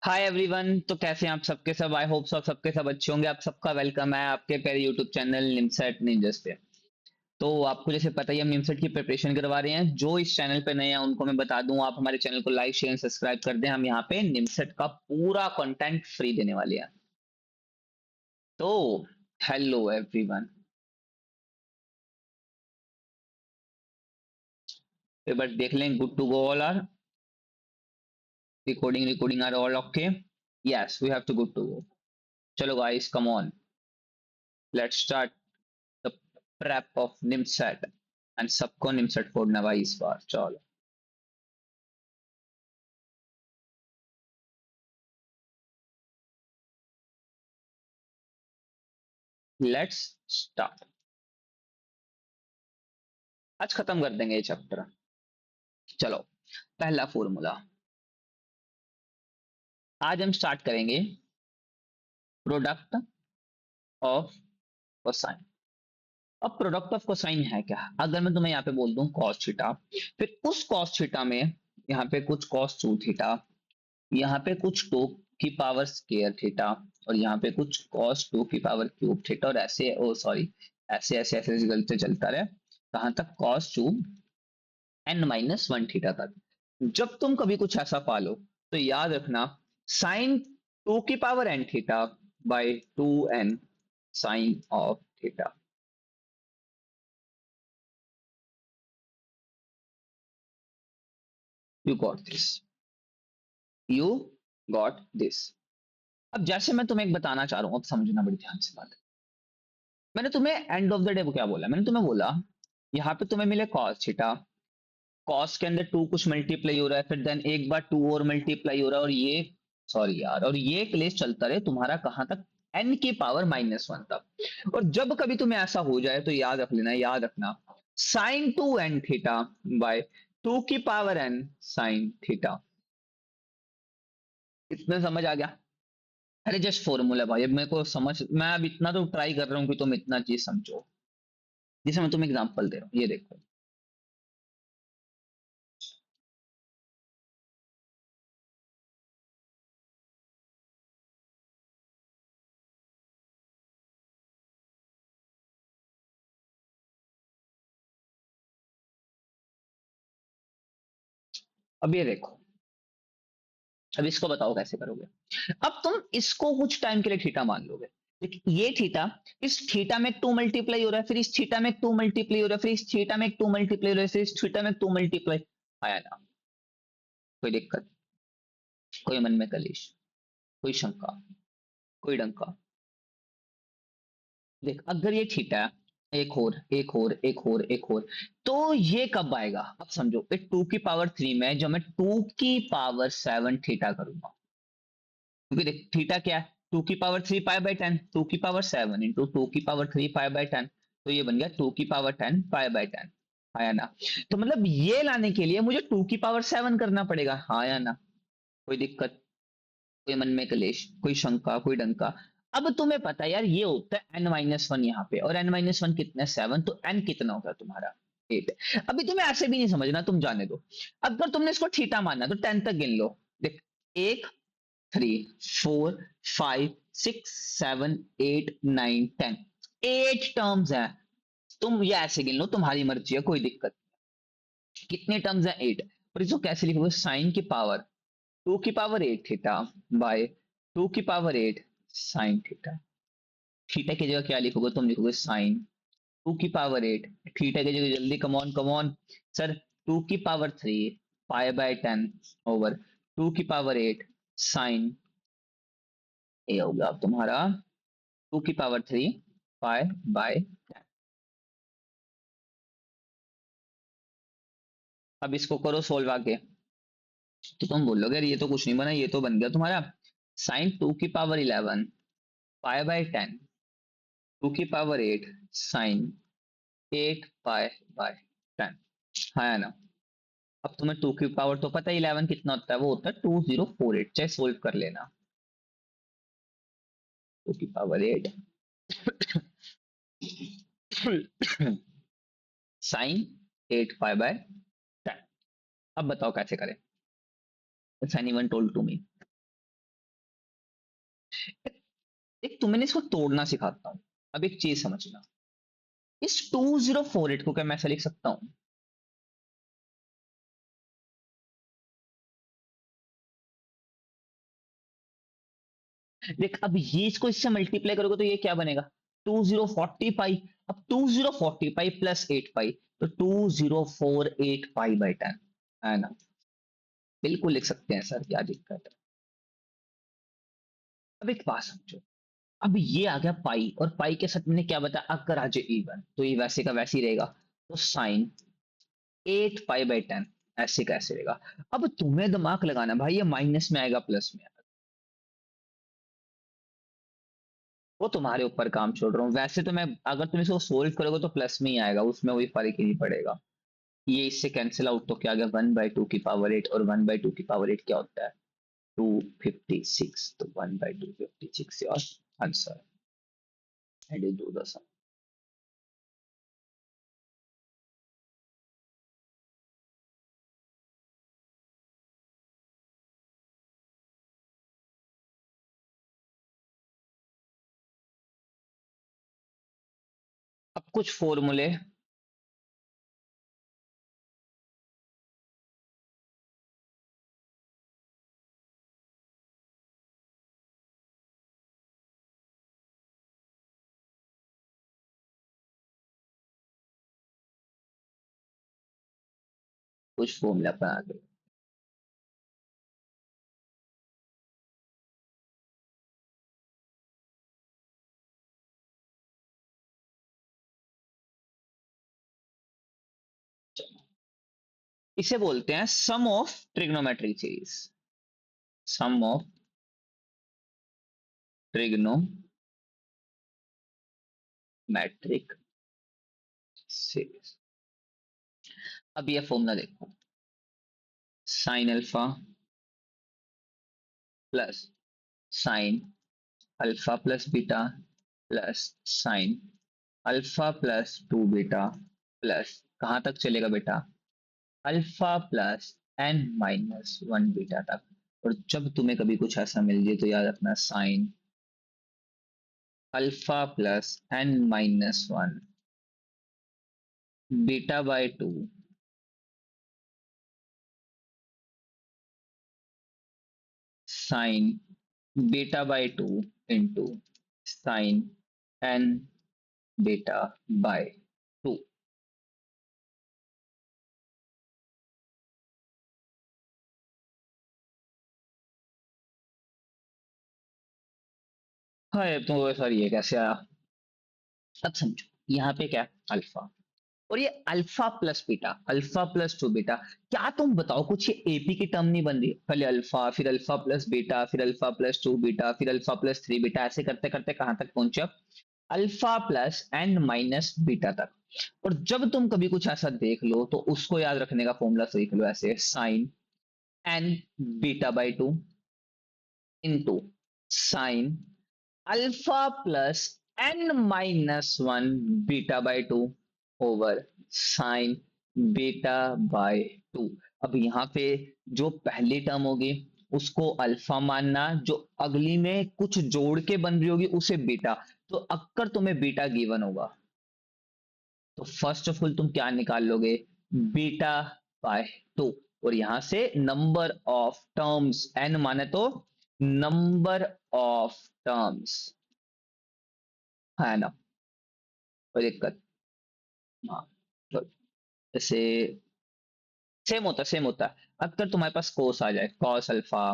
Hi everyone. तो कैसे हैं आप सबके सब? आई होप सब सबके सब अच्छे होंगे। आप सबका वेलकम है आपके प्यारे यूट्यूब चैनल निमसेट निंजस पे। तो आपको जैसे पता ही हम निमसेट की प्रिपरेशन करवा रहे हैं। जो इस चैनल पे नए हैं उनको मैं बता दूं, आप हमारे चैनल को लाइक शेयर सब्सक्राइब कर दें। हम यहाँ पे निमसेट का पूरा कंटेंट फ्री देने वाले हैं। तो हेलो एवरीवन, एक बार देख लें। Good to go, all are recording are all okay. Yes, we have to good to go. चलो guys, come on, let's start the prep of NIMCET. And सबको निमसेट फोड़ना भाई इस बार, चलो लेट्स स्टार्ट। आज खत्म कर देंगे ये चैप्टर। चलो, पहला फॉर्मूला आज हम स्टार्ट करेंगे। Product of cosine. अब प्रोडक्ट ऑफ कोसाइन है क्या? अगर मैं तुम्हें यहाँ पे बोल दूं कॉस थीटा, फिर उस कॉस थीटा में यहाँ पे कुछ कॉस टू थीटा, यहाँ पे कुछ टू की पावर स्केयर थीटा, और यहाँ पे कुछ कॉस टू की पावर क्यूब थीटा, और ऐसे ओ सॉरी ऐसे ऐसे ऐसे गलते चलता रहे। कहां तक? Cos two n minus one theta तक। जब तुम कभी कुछ ऐसा पालो तो याद रखना, साइन टू की power n theta by two n sine of theta. You got this, you got this. अब जैसे मैं तुम्हें एक बताना चाह रहा हूं, अब समझना बड़ी ध्यान से बात। मैंने तुम्हें एंड ऑफ द डे क्या बोला? मैंने तुम्हें बोला यहाँ पे तुम्हें मिले कॉस थीटा, कॉस के अंदर टू कुछ मल्टीप्लाई हो रहा है, फिर देन एक बार टू और मल्टीप्लाई हो रहा है, और ये सॉरी यार, और ये क्लेश चलता रहे तुम्हारा कहां तक? एन की पावर माइनस वन तक। और जब कभी तुम्हें ऐसा हो जाए तो याद रख लेना, याद रखना, sine two n theta by two की पावर एन साइन थीटा। इतना समझ आ गया? अरे जस्ट फॉर्मूला भाई, अब मेरे को समझ, मैं अब इतना तो ट्राई कर रहा हूँ कि तुम इतना चीज समझो। जैसे मैं तुम्हें एग्जांपल दे रहा हूँ, ये देखो। अब ये देखो, अब इसको बताओ कैसे करोगे। अब तुम इसको कुछ टाइम के लिए थीटा मान लोगे। देखिए ये थीटा, इस थीटा में टू मल्टीप्लाई हो रहा है, फिर इस थीटा में टू मल्टीप्लाई हो रहा है, फिर इस थीटा में टू मल्टीप्लाई हो रहा है, फिर इस थीटा में टू मल्टीप्लाई। आया ना? कोई दिक्कत? कोई मन में कलेश? कोई शंका? कोई डंका? देख, अगर ये थीटा है, एक और एक और एक और एक और, तो ये कब आएगा? अब समझो, ये टू की पावर थ्री में जो मैं टू की पावर सेवन थीटा करूंगा, क्योंकि देख थीटा क्या है? टू की power three pi by ten, two की पावर सेवन इंटू टू की power three pi by ten, तो ये बन गया टू की power ten pi by ten. आया ना? तो मतलब ये लाने के लिए मुझे टू की पावर सेवन करना पड़ेगा। हाँ या ना? कोई दिक्कत? कोई मन में कलेश? कोई शंका? कोई डंका? अब तुम्हें पता है यार, ये होता है एन माइनस वन यहाँ पे, और एन माइनस वन कितना? सेवन। तो एन कितना होगा तुम्हारा? एट। अभी तुम्हें ऐसे भी नहीं समझना, तुम जाने दो। अगर तुमने इसको थीटा मानना तो टेन तक गिन लो। देख, एक, three, four, five, six, seven, eight, nine, ten, eight terms है। तुम ये ऐसे गिन लो, तुम्हारी मर्जी है, कोई दिक्कत नहीं। कितने टर्म्स है? एट। और इसको कैसे लिखोगे? साइन की पावर टू की power eight theta by two की power eight sine theta. Theta की जगह क्या लिखोगे? तुम लिखोगे साइन टू की पावर एट। थीटा की जगह जल्दी, कमॉन कमॉन सर, टू की power three pi by ten over two की पावर एट साइन। ये हो गया अब तुम्हारा टू की power three pi by ten. अब इसको करो सोल्व आगे। तो तुम बोलोगे अरे ये तो कुछ नहीं बना, ये तो बन गया तुम्हारा साइन टू की power eleven pi by ten two की power eight sine eight pi by ten. हाँ है ना? अब तुम्हें टू की पावर तो पता है, इलेवन कितना होता है? वो होता है 2048। चाहे सोल्व कर लेना। टू की power eight sine eight pi by ten. अब बताओ कैसे करें? If anyone told to me. एक तुम्हें इसको तोड़ना सिखाता हूँ। अब एक चीज समझना, इस 2048 को क्या मैं ऐसा लिख सकता हूँ? देख, अब ये इसको इससे मल्टीप्लाई करोगे तो ये क्या बनेगा? 2040 पाई। अब 2040 पाई प्लस 8 पाई, तो 2048 पाई/10, है ना? बिल्कुल लिख सकते हैं सर, क्या दिक्कत है? अब एक बात समझो, अब ये आ गया पाई, और पाई के साथ मैंने क्या बताया, अगर आ जाए इवन तो ये वैसे का वैसे ही रहेगा। तो साइन 8 पाई/10 ऐसे कैसे रहेगा? अब तुम्हें दिमाग लगाना भाई, ये माइनस में आएगा प्लस में आएगा, वो तुम्हारे ऊपर काम छोड़ रहा हूँ। वैसे तो मैं, अगर तुम इसको सोल्व करोगे तो प्लस में ही आएगा, उसमें कोई फर्क ही नहीं पड़ेगा। ये इससे कैंसिल आउट, तो क्या आ गया, 1/2 की पावर 8, और 1/2 की पावर 8 क्या होता है? 256। तो 1/256 your answer, and you do the sum. अब कुछ फॉर्मूले, कुछ फॉर्मूले अपन आगे। इसे बोलते हैं sum of trigonometric series. Sum of trigonometric series. अब ये फॉर्मूला देखो, sine alpha plus sine alpha plus beta plus sine alpha plus 2 beta plus, कहां तक चलेगा बेटा? अल्फा प्लस n-1 बीटा तक। और जब तुम्हें कभी कुछ ऐसा मिल जाए तो याद रखना, sine alpha plus n-1 beta sine beta into sine n beta. हाँ, तो सर ये कैसे आया? अब समझो, यहाँ पे क्या है, अल्फा, और ये अल्फा प्लस 2 बीटा। क्या तुम बताओ, कुछ ये एपी की टर्म नहीं बन रही? पहले अल्फा, फिर अल्फा प्लस बीटा, फिर अल्फा प्लस 2 बीटा, फिर अल्फा प्लस 3 बीटा, ऐसे करते करते कहां तक पहुंचे अब? अल्फा प्लस n-बीटा तक। और जब तुम कभी कुछ ऐसा देख लो तो उसको याद रखने का फॉर्मूला सीख लो, ऐसे sine beta into sine alpha plus n-1 beta over sine beta. अब यहाँ पे जो पहली टर्म होगी उसको अल्फा मानना, जो अगली में कुछ जोड़ के बन रही होगी उसे बीटा। तो अगर तुम्हें बीटा गिवन होगा तो फर्स्ट ऑफ ऑल तुम क्या निकाल लोगे? बीटा/2। और यहां से नंबर ऑफ टर्म्स n माने तो नंबर ऑफ टर्म्स, है ना? कोई दिक्कत? हाँ, तो जैसे सेम होता है। अगर तुम्हारे पास कोस आ जाए, cos alpha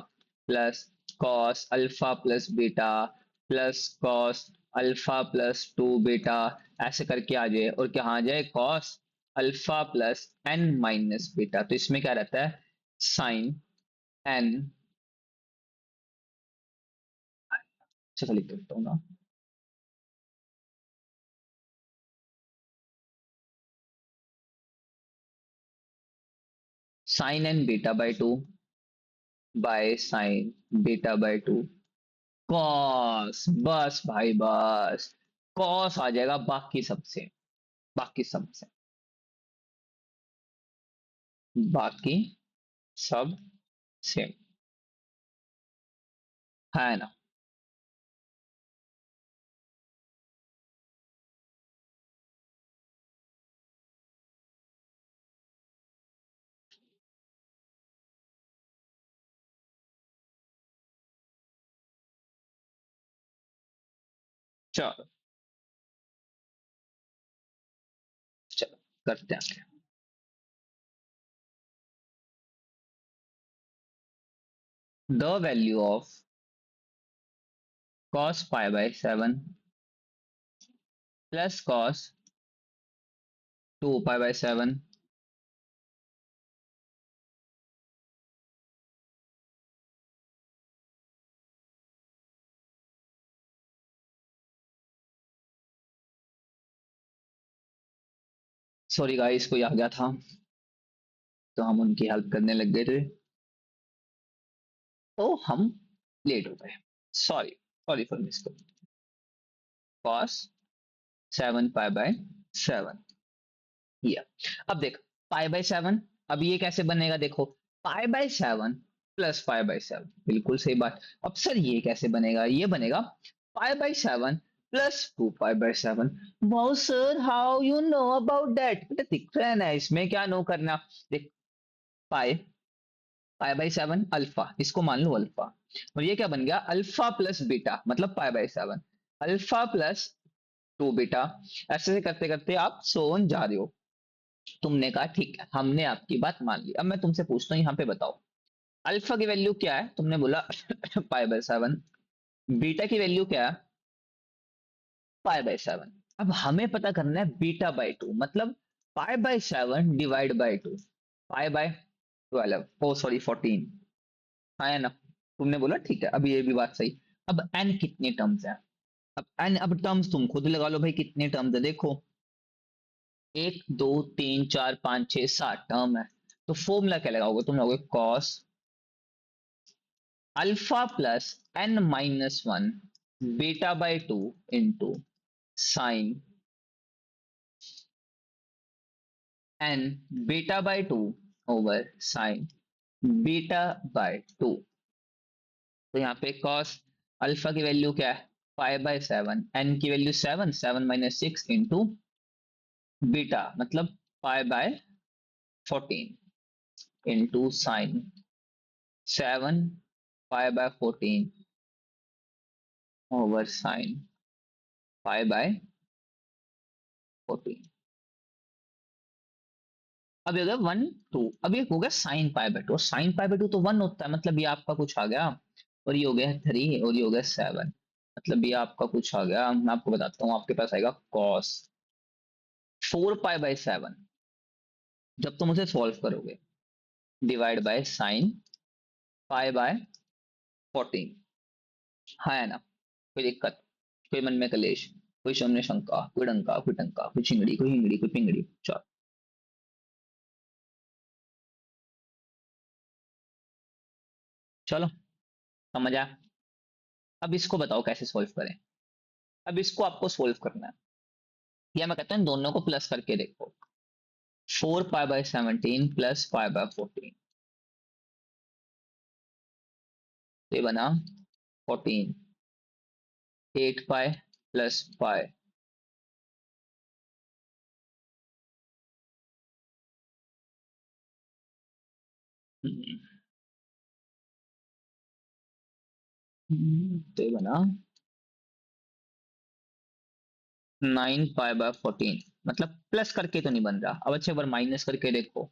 plus cos alpha plus beta plus cos alpha plus 2 beta, ऐसे करके आ जाए, और क्या आ जाए, कॉस अल्फा प्लस n-बीटा, तो इसमें क्या रहता है, साइन n, अच्छा लिख देता हूँ ना, साइन n-बीटा/2 बाय साइन बीटा/2 कॉस, बस भाई बस, कॉस आ जाएगा, बाकी सब सेम, है ना? चलो चलो करते हैं। The value of cos pi by 7 plus cos 2 pi by 7। Sorry guys, कोई आ गया था तो हम उनकी हेल्प करने लग गए थे, तो हम लेट हो गए। Sorry, sorry for mistake. cos 7 pi by 7, ये। अब देख, पाई बाय 7, अब ये कैसे बनेगा देखो, पाई बाय 7 प्लस पाई बाय 7, बिल्कुल सही बात। अब सर ये कैसे बनेगा, ये बनेगा पाई by 7 plus 2 pi by 7। Wow sir, how you know about that, बेटा दिख रहा है ना, इसमें क्या नो करना। देख, पाई, पाई बाय 7 अल्फा, इसको मान लो अल्फा, और ये क्या बन गया, अल्फा प्लस बीटा, मतलब pi by 7 alpha plus 2 beta. ऐसे से करते करते आप सोन जा रहे हो। तुमने कहा ठीक है, हमने आपकी बात मान ली। अब मैं तुमसे पूछता हूँ, यहाँ पे बताओ अल्फा की वैल्यू क्या है, तुमने बोला पाई बाय 7। बीटा की वैल्यू क्या है, पाई बाय 7। अब हमें पता करना है बीटा बाय 2, मतलब pi by 7 divide by 2, pi by 12, oh sorry 14, हाँ है ना। तुमने बोला ठीक है, अब ये भी बात सही। अब एन कितने टर्म्स है, अब एन, अब टर्म्स तुम खुद लगा लो भाई, कितने टर्म्स है देखो, 1 2 3 4 5 6 7 टर्म है। तो फॉर्मूला क्या लगाओगे, तुम लगाओगे cos alpha plus n minus 1 beta by 2 into sine n beta by 2 over sine beta by 2। तो यहाँ पे कॉस अल्फा की वैल्यू क्या है, 5/7, एन की वैल्यू 7, 7 - 6 इंटू बीटा मतलब 5/14 इंटू साइन 7 5/14 ओवर साइन 5/14। अब ये हो गया 1 2, अब ये हो गया साइन पाई बाय 2, और साइन पाई बाय 2 तो 1 होता है, मतलब ये आपका कुछ आ गया, और ये हो गया 3, और ये हो गया 7, मतलब ये आपका कुछ आ गया। मैं आपको बताता हूँ, आपके पास आएगा कॉस 4 पाई बाय 7, जब तुम उसे सॉल्व करोगे, divide by sine pi by 14। हाँ है ना, कोई दिक्कत, कोई मन में कलेश, कोई शमने शंका, कोई डंका, कोई टंका, कोई चिंगड़ी, कोई हिंगड़ी, कोई पिंगड़ी, चलो। चलो समझ आया। अब इसको बताओ कैसे सॉल्व करें। अब इसको आपको सॉल्व करना है, या मैं कहता हूँ दोनों को प्लस करके देखो, 4 pi by 17 plus pi by 14, तो ये बना 14, 8 पाई प्लस पाई। तो ये बना 9 पाई बाय 14, मतलब प्लस करके तो नहीं बन रहा, अब अच्छे बार माइनस करके देखो।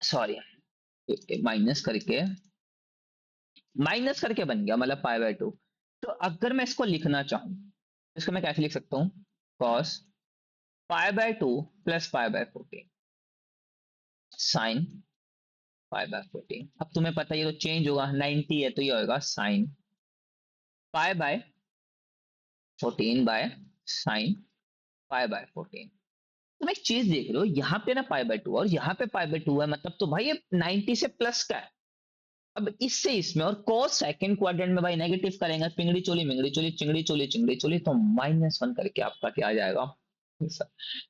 सॉरी, माइनस करके बन गया, मतलब पाई बाय 2। तो अगर मैं इसको लिखना चाहूं, इसको मैं कैसे लिख सकता हूँ, cos pi by 2 plus pi by 14 sine pi by 14। अब तुम्हें पता है ये तो चेंज होगा, 90 है तो ये होगा sine pi by 14 by sine pi by 14। तुम एक चीज देख रहे हो, यहाँ पे ना पाई बाय 2 और यहाँ पे पाई बाय 2 है, मतलब तो भाई ये 90 से प्लस का है। अब इससे इसमें, और cos सेकंड क्वाड्रेंट में भाई नेगेटिव करेंगे, पिंगड़ी चोली मिंगड़ी चोली चिंगड़ी चोली चिंगड़ी चोली, तो -1 करके आपका क्या आ जाएगा, ऐसा।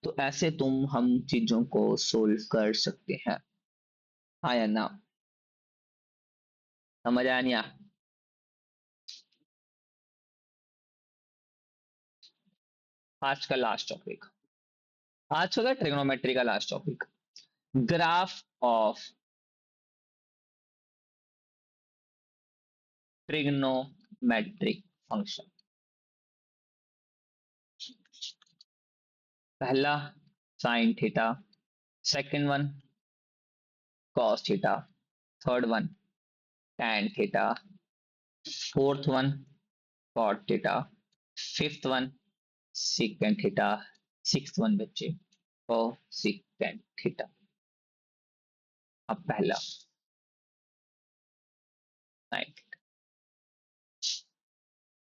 तो ऐसे तुम हम चीजों को सोल्व कर सकते हैं, हाँ या ना, समझ आया नहीं आया? आज का लास्ट टॉपिक, आज का ट्रिग्नोमेट्री का last topic, graph of trigonometric function. पहला sine theta, second one cos theta, third one tan theta, fourth one cot theta, fifth one sec theta, sixth one बच्चे और सेकेंड थीटा। अब पहला sign,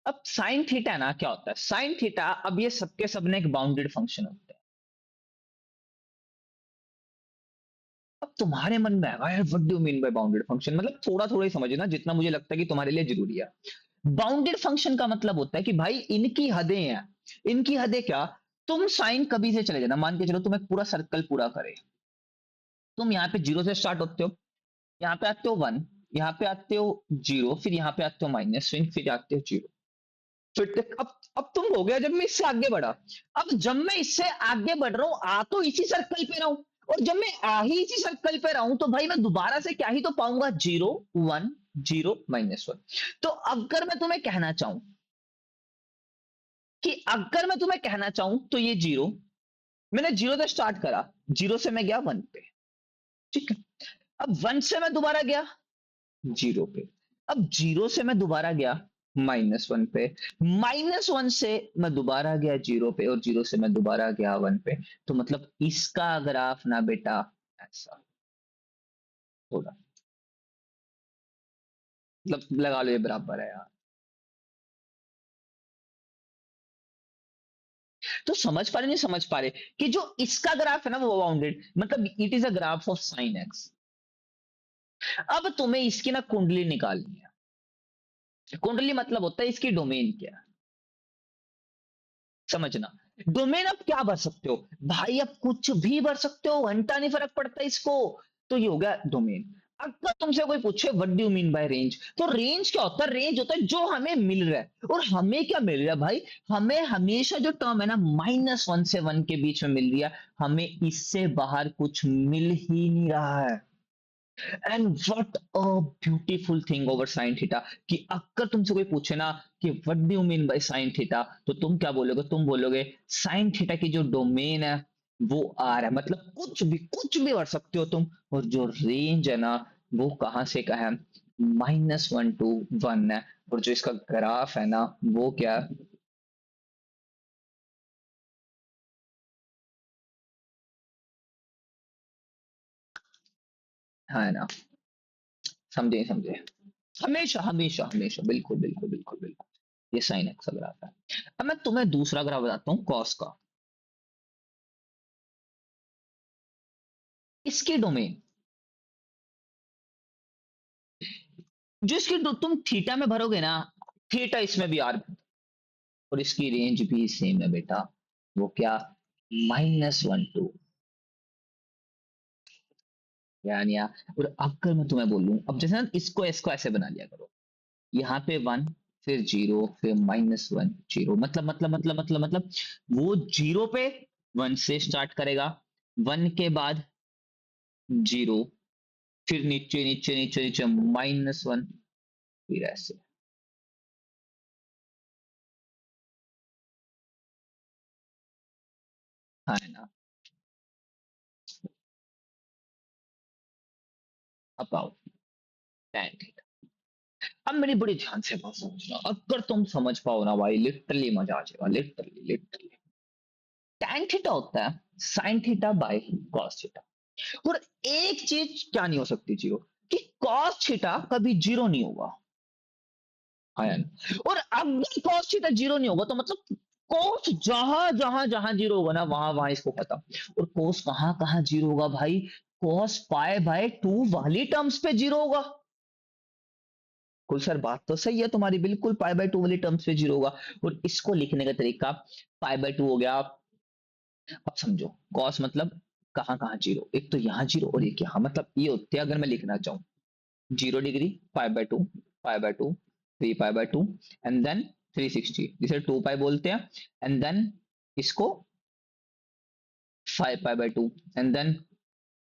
अब sine theta ना क्या होता है, साइन थीटा अब ये सबके सब ने एक बाउंडेड फंक्शन होता है। अब तुम्हारे मन में आएगा यार what do mean by bounded function, मतलब थोड़ा थोड़ा ही समझना जितना मुझे लगता है कि तुम्हारे लिए जरूरी है। बाउंडेड फंक्शन का मतलब होता है कि भाई इनकी हदें हैं, इनकी हदें क्या, तुम साइन कभी से चले जाना, मान के चलो तुम एक पूरा सर्कल पूरा करे, तुम यहाँ पे जीरो से स्टार्ट होते हो, यहाँ पे आते हो वन, यहाँ पे आते हो जीरो, फिर यहाँ पे आते हो माइनस, फिर आते हो जीरो, फिर अब तुम हो गया जब मैं इससे आगे बढ़ा, अब जब मैं इससे आगे बढ़ रहा हूं आ तो इसी सर्कल पे रहा हूं, और जब मैं आ ही इसी सर्कल पे रहा हूं तो भाई मैं दोबारा से क्या ही तो पाऊंगा, zero one, zero minus one. तो अगर मैं तुम्हें कहना चाहूं कि अगर मैं तुम्हें कहना चाहूं तो ये जीरो, मैंने जीरो से स्टार्ट करा, जीरो से मैं गया वन पे, ठीक है, अब वन से मैं दोबारा गया जीरो पे, अब जीरो से मैं दोबारा गया माइनस वन पे, माइनस वन से मैं दोबारा गया जीरो पे, और जीरो से मैं दोबारा गया वन पे। तो मतलब इसका ग्राफ ना बेटा ऐसा होगा, मतलब लगा लो ये बराबर है यार। तो समझ पा रहे नहीं समझ पा रहे कि जो इसका ग्राफ है ना वो बाउंडेड, मतलब it is a graph of sine x. अब तुम्हें इसकी ना कुंडली निकालनी है, कुंडली मतलब होता है इसकी डोमेन क्या है, समझना। डोमेन अब क्या भर सकते हो भाई, अब कुछ भी भर सकते हो, घंटा नहीं फर्क पड़ता इसको। तो ये हो गया डोमेन। अगर तुमसे कोई पूछे what do you mean by range, तो रेंज क्या होता है, रेंज होता है जो हमें मिल रहा है, और हमें क्या मिल रहा है भाई, हमें हमेशा जो टर्म है ना माइनस वन से वन के बीच में मिल रही है, हमें इससे बाहर कुछ मिल ही नहीं रहा है। And what a beautiful thing over sine theta, कि अगर तुमसे कोई पूछे ना कि what do you mean by sine theta, तो तुम क्या बोलोगे, तुम बोलोगे साइन थीटा की जो डोमेन है वो आर है, मतलब कुछ भी कर सकते हो तुम, और जो रेंज है ना वो कहां से कहा है, माइनस वन टू वन है, और जो इसका ग्राफ है ना वो क्या है ना, समझे समझे, हमेशा हमेशा हमेशा बिल्कुल बिल्कुल बिल्कुल बिल्कुल ये साइन एक्स का ग्राफ है। अब मैं तुम्हें दूसरा ग्राफ बताता हूँ कॉस का, इसकी डोमेन, जो इसकी तुम थीटा में भरोगे ना, थीटा इसमें भी आर, और इसकी रेंज भी सेम है बेटा, वो क्या, माइनस वन टू, यानी और अगर मैं तुम्हें बोलूं अब जैसे ना इसको ऐसे बना लिया करो, यहाँ पे वन, फिर जीरो, फिर माइनस वन जीरो, मतलब वो जीरो पे वन से स्टार्ट करेगा, वन के बाद जीरो, फिर नीचे नीचे नीचे नीचे माइनस वन, फिर ऐसे, हाँ है ना। अब आओ tan थीटा, अब मेरी बड़ी ध्यान से बात समझना, अगर तुम समझ पाओ ना भाई लिटरली मजा आ जाएगा, लिटरली लिटरली। tan थीटा होता है sin theta by cos theta, और एक चीज क्या नहीं हो सकती जीरो, कि cos थीटा कभी जीरो नहीं होगा, आया ना, और अगर cos थीटा जीरो नहीं होगा तो मतलब cos जहां जहां जहां जीरो होगा ना वहां वहां इसको खत्म, और cos कहां कहां जीरो होगा भाई, cos पाई बाय टू वाली टर्म्स पे जीरो होगा। कुल सर बात तो सही है तुम्हारी, बिल्कुल पाई बाय टू वाली टर्म्स पे जीरो होगा, और इसको लिखने का तरीका, पाई बाय टू हो गया, अब समझो कॉस मतलब कहां कहां जीरो, एक तो यहाँ जीरो और एक यहाँ, मतलब ये होते हैं अगर मैं लिखना चाहूँ, zero degree pi by two, pi by two, three pi by two, and then 360 जिसे टू पाई बोलते हैं, एंड देन इसको five pi by two, and then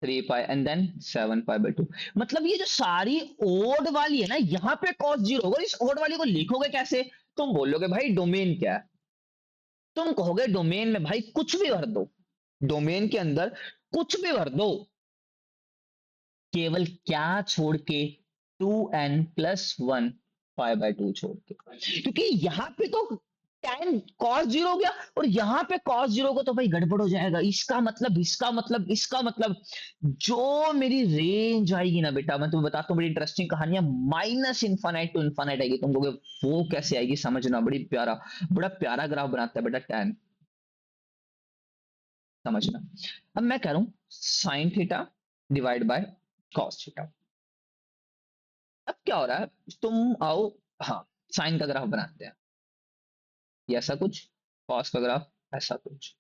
3 pi and then 7 पाई/2। मतलब ये जो सारी ओड वाली है ना, यहाँ पे कॉस जीरो होगा। इस ओड वाली को लिखोगे कैसे? तुम बोलोगे भाई डोमेन क्या है, तुम कहोगे डोमेन में भाई कुछ भी भर दो, डोमेन के अंदर कुछ भी भर दो, केवल क्या छोड़ के, 2n+1 पाई/2 छोड़ के। क्योंकि यहाँ पे तो tan cos जीरो हो गया, और यहाँ पे cos जीरो को तो भाई गड़बड़ हो जाएगा। इसका मतलब जो मेरी रेंज आएगी ना बेटा, मैं तुम्हें बताता हूँ, बड़ी इंटरेस्टिंग कहानी है। -इनफाइनाइट टू इनफाइनाइट आएगी। तुम कहोगे वो कैसे आएगी, समझना, बड़ा प्यारा ग्राफ बनाता है बेटा tan, समझना। अब मैं कह रहा हूं sine theta divide by cos theta. अब क्या हो रहा है, तुम आओ, हाँ, साइन का ग्राफ बनाते हैं, ये ऐसा कुछ, कॉस का ग्राफ ऐसा कुछ,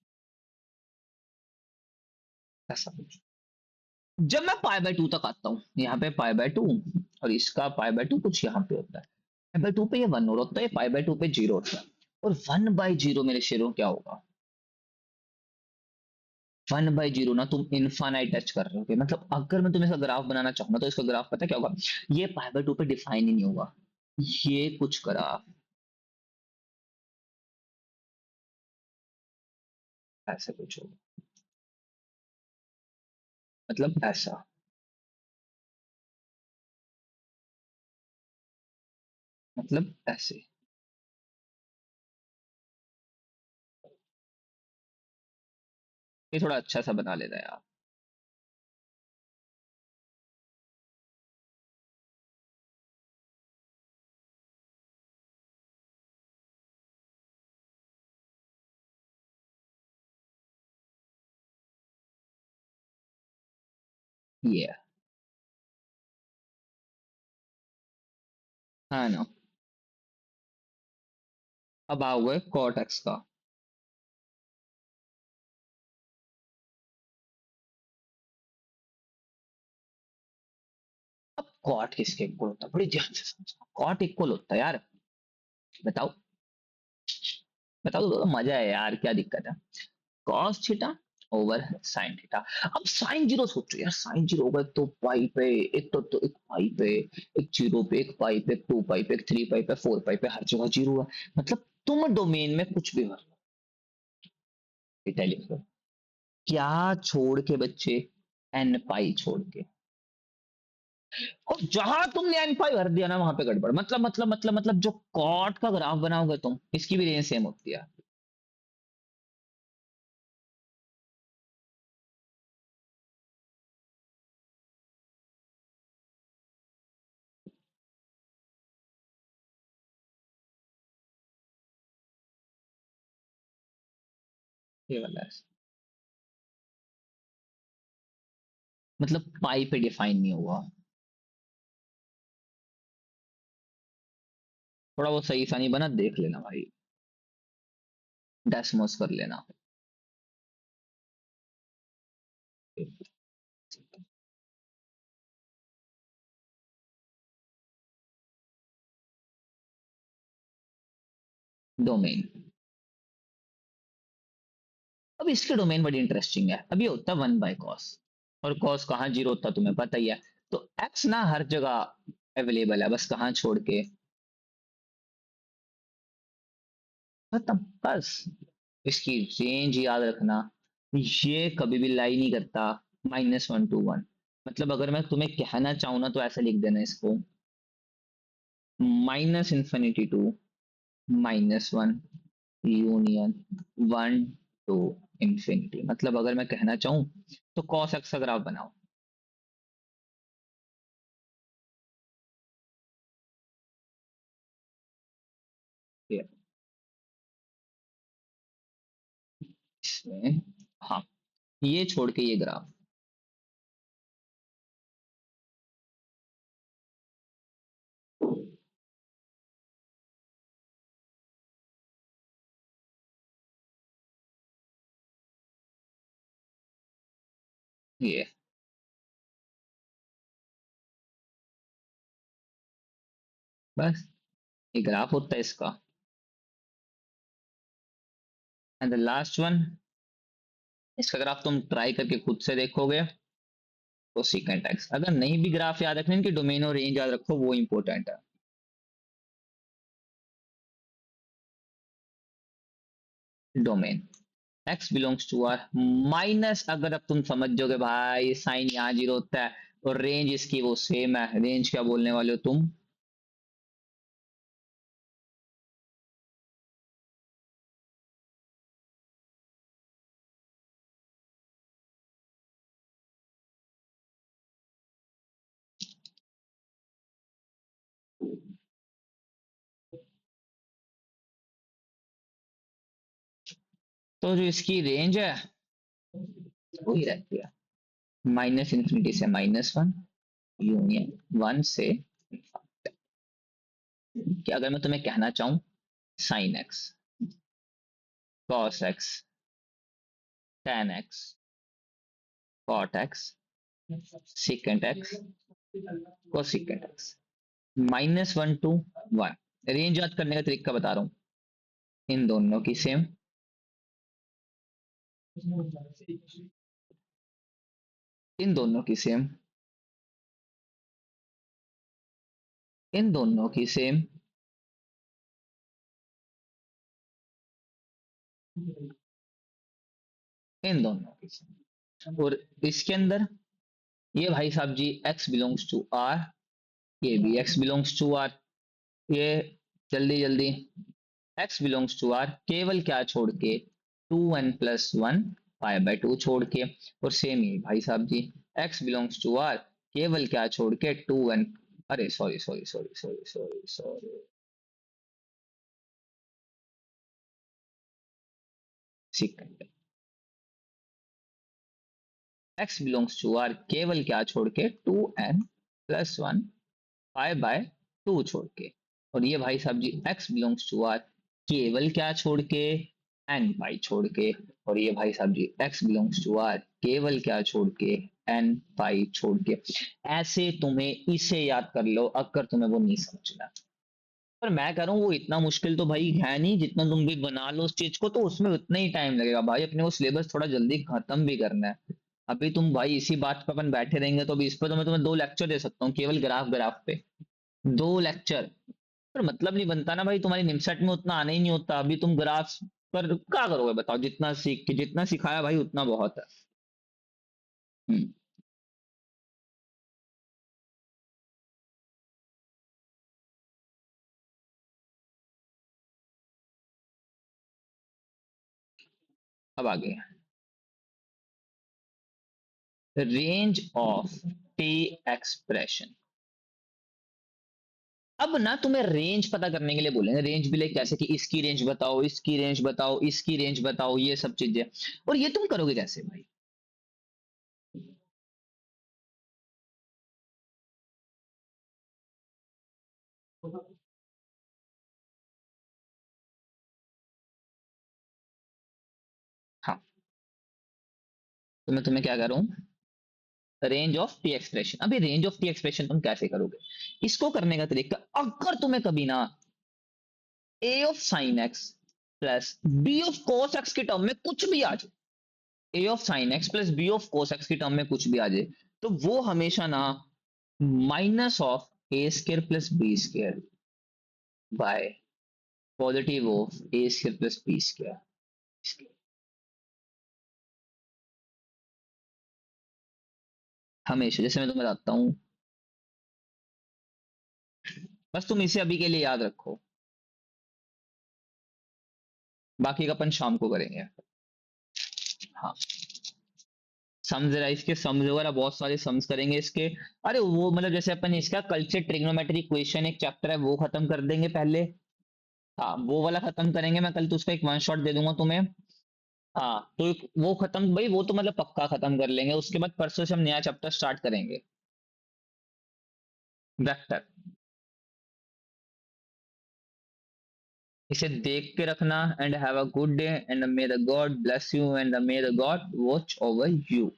ऐसा कुछ। जब मैं पाई/2 तक आता हूं, यहाँ पे पाई/2 और इसका पाई/2 कुछ यहाँ पे होता है, पाई/2 पे ये 1 और होता है, पाई/2 पे 0 होता है। और 1/0 मेरे शेरों क्या होगा, 1/0 ना तुम इनफाइनाइट टच कर रहे हो। मतलब अगर मैं तुम्हें इसका ग्राफ बनाना चाहूंगा तो इसका ग्राफ पता है क्या होगा, ये पाई/2 पे डिफाइन ही नहीं होगा, ये कुछ ग्राफ ऐसे कुछ होगा, मतलब ऐसा, मतलब ऐसे। ये थोड़ा अच्छा सा बना लेना यार। ये हाँ ना। अब आओगे कॉट एक्स का। अब कॉट किसके इक्वल होता है, बड़ी ध्यान से समझना, कॉट इक्वल होता है यार, बताओ, बताओ तो, मजा है यार, क्या दिक्कत है, cos theta over sine theta. अब साइन जीरो सोचो यार, साइन जीरो होगा तो पाई पे, एक तो एक पाई पे, एक जीरो पे, एक पाई पे, एक 2 पाई पे, एक 3 पाई पे, 4 पाई पे, हर जगह जीरो है। मतलब तुम डोमेन में कुछ भी भर लो, थीटा लिख लो, क्या छोड़ के बच्चे, एन पाई छोड़ के। और जहां तुमने एन पाई भर दिया ना, वहां पे गड़बड़। मतलब जो कॉट का ग्राफ बनाओगे तुम, इसकी भी रेंज सेम होती है। ये वाला है, मतलब पाई पे डिफाइन नहीं हुआ, थोड़ा वो सही सा नहीं बना, देख लेना भाई, डेसमोस कर लेना। डोमेन, अब इसके डोमेन बड़ी इंटरेस्टिंग है। अभी होता है 1/cos, और cos कहाँ जीरो होता है तुम्हें पता ही है। तो x ना हर जगह अवेलेबल है, बस कहाँ छोड़ के, खत्म, बस। इसकी रेंज याद रखना, ये कभी भी लाई नहीं करता, -1 to 1। मतलब अगर मैं तुम्हें कहना चाहूँ ना, तो ऐसे लिख देना इसको, -∞ to -1 यूनियन 1 to ∞। मतलब अगर मैं कहना चाहूँ तो cos x का ग्राफ बनाओ, ये इसमें, हाँ, ये छोड़ के ये ग्राफ, ये बस, ये ग्राफ होता है इसका। एंड द लास्ट वन, इसका ग्राफ तुम ट्राई करके खुद से देखोगे, कोसिकेंट एक्स। अगर नहीं भी ग्राफ याद रखना, इनकी डोमेन और रेंज याद रखो, वो इंपॉर्टेंट है। Domain x belongs to R minus, अगर अब तुम समझ जाओगे भाई साइन यहाँ 0 होता है और रेंज इसकी वो सेम है, रेंज क्या बोलने वाले हो तुम? तो जो इसकी रेंज है वही रहती है, माइनस इन्फिनिटी से -1, यूनियन 1 से कि अगर मैं तुम्हें कहना चाहूं sine x, cos x, tan x, cot x, secant x, cosecant x, -1 to 1, range याद करने का तरीका बता रहा हूँ, इन दोनों की सेम, इन दोनों की सेम, इन दोनों की सेम, इन दोनों की सेम, और इसके अंदर ये भाई साहब जी x बिलोंग्स टू r, ये भी x बिलोंग्स टू r, ये जल्दी जल्दी x बिलोंग्स टू r केवल क्या छोड़ के 2n+1 π/2 छोड़ के, और सेम ही भाई साहब जी x बिलोंग्स टू r केवल क्या छोड़ के 2n, अरे sorry sorry sorry sorry sorry sorry, second, x belongs to r केवल क्या छोड़ के 2n+1 π/2 छोड़ के, और ये भाई साहब जी x बिलोंग्स टू r केवल क्या छोड़ के n पाई छोड़ के, और ये भाई साहब जी x बिलोंग्स टू r केवल क्या छोड़ के n पाई छोड़ के। ऐसे तुम्हें इसे याद कर लो अगर तुम्हें वो नहीं समझना। पर मैं कह रहा हूँ वो इतना मुश्किल तो भाई है नहीं, जितना तुम भी बना लो उस चीज को तो उसमें उतना ही टाइम लगेगा भाई, अपने वो सिलेबस थोड़ा जल्दी खत्म भी करना है। अभी तुम भाई इसी बात पे अपन बैठे रहेंगे तो अभी इस पर तो मैं तुम्हें 2 लेक्चर दे सकता हूँ केवल ग्राफ ग्राफ पे, 2 लेक्चर। पर मतलब नहीं बनता ना भाई, तुम्हारी निमसेट में उतना आना ही नहीं होता, अभी तुम ग्राफ पर क्या करोगे बताओ, जितना सीख के जितना सिखाया भाई उतना बहुत है। हम्म, अब आगे रेंज ऑफ टी एक्सप्रेशन। अब ना तुम्हें रेंज पता करने के लिए बोलेंगे, रेंज भी लाइक कैसे कि इसकी रेंज बताओ, इसकी रेंज बताओ, इसकी रेंज बताओ, ये सब चीजें, और ये तुम करोगे कैसे भाई? हाँ, तो मैं तुम्हें क्या करूं, रेंज ऑफ टी एक्सप्रेशन। अभी रेंज ऑफ टी एक्सप्रेशन तुम कैसे करोगे, इसको करने का तरीका, अगर तुम्हें कभी ना A of sine X plus B of cos X की टर्म में कुछ भी आ जाए, A of sine X plus B of cos X की टर्म में कुछ भी आ जाए, तो वो हमेशा ना minus of A square plus B square by positive of A square plus B square, हमेशा। जैसे मैं तुम्हें बताता हूँ, बस तुम इसे अभी के लिए याद रखो, बाकी का अपन शाम को करेंगे। हाँ, सम्स जरा इसके सम्स वगैरह बहुत सारे सम्स करेंगे इसके। अरे वो मतलब जैसे अपन इसका कल्चर ट्रिग्नोमेट्री इक्वेशन एक चैप्टर है वो खत्म कर देंगे पहले। हाँ वो वाला खत्म करेंगे, मैं कल तो उसका एक 1 शॉट दे दूंगा तुम्हें। हाँ तो वो खत्म भाई, वो तो मतलब पक्का खत्म कर लेंगे, उसके बाद परसों से हम नया चैप्टर स्टार्ट करेंगे, वेक्टर। इसे देख के रखना, and have a good day, and may the God bless you, and may the God watch over you.